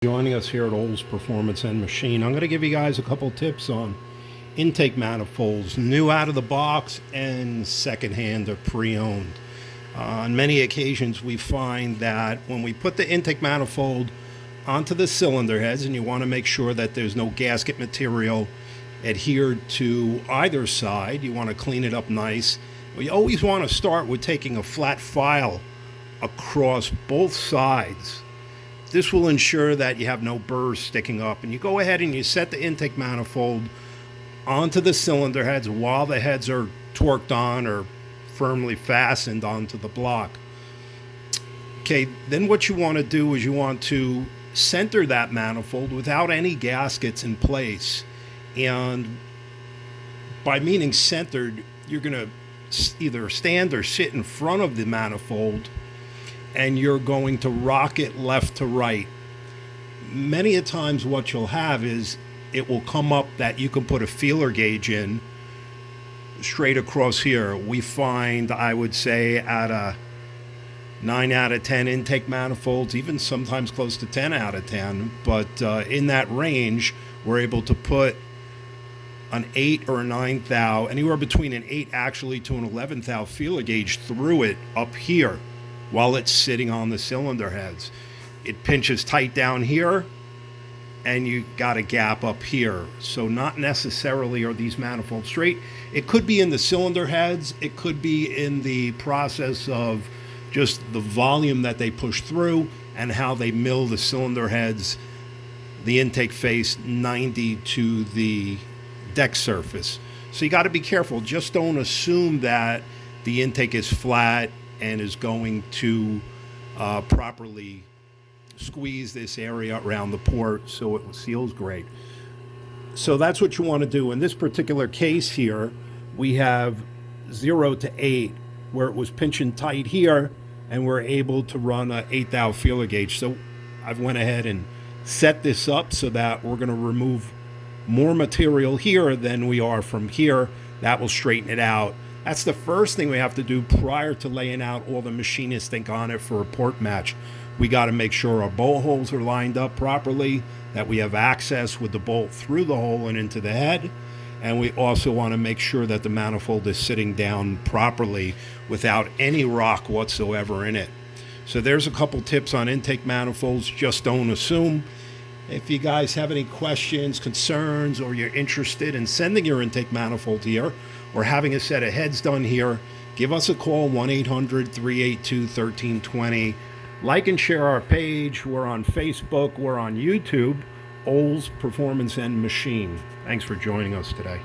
Joining us here at Olds Performance and Machine. I'm going to give you guys a couple tips on intake manifolds, new out of the box and secondhand or pre-owned. On many occasions we find that when we put the intake manifold onto the cylinder heads, and you want to make sure that there's no gasket material adhered to either side, you want to clean it up nice. We always want to start with taking a flat file across both sides. This will ensure that you have no burrs sticking up, and you go ahead and you set the intake manifold onto the cylinder heads while the heads are torqued on or firmly fastened onto the block. Okay, then what you want to do is you want to center that manifold without any gaskets in place. And by meaning centered, you're going to either stand or sit in front of the manifold, and you're going to rock it left to right. Many a times what you'll have is it will come up that you can put a feeler gauge in straight across here. We find, I would say, at a 9 out of 10 intake manifolds, even sometimes close to 10 out of 10, but in that range, we're able to put an 8 or a 9 thou, anywhere between an 8 actually to an 11 thou feeler gauge through it up here while it's sitting on the cylinder heads. It pinches tight down here, and you got a gap up here. So not necessarily are these manifolds straight. It could be in the cylinder heads, it could be in the process of just the volume that they push through and how they mill the cylinder heads, the intake face 90 to the deck surface. So you got to be careful. Just don't assume that the intake is flat and is going to properly squeeze this area around the port so it seals great. So that's what you want to do. In this particular case here, we have 0 to 8 where it was pinching tight here, and we're able to run a 8 thou feeler gauge. So I've went ahead and set this up so that we're going to remove more material here than we are from here. That will straighten it out. That's the first thing we have to do prior to laying out all the machinist ink on it for a port match. We got to make sure our bolt holes are lined up properly, that we have access with the bolt through the hole and into the head, and we also want to make sure that the manifold is sitting down properly without any rock whatsoever in it. So there's a couple tips on intake manifolds. Just don't assume. If you guys have any questions, concerns, or you're interested in sending your intake manifold here or having a set of heads done here, give us a call, 1-800-382-1320. Like and share our page. We're on Facebook. We're on YouTube. Olds Performance and Machine. Thanks for joining us today.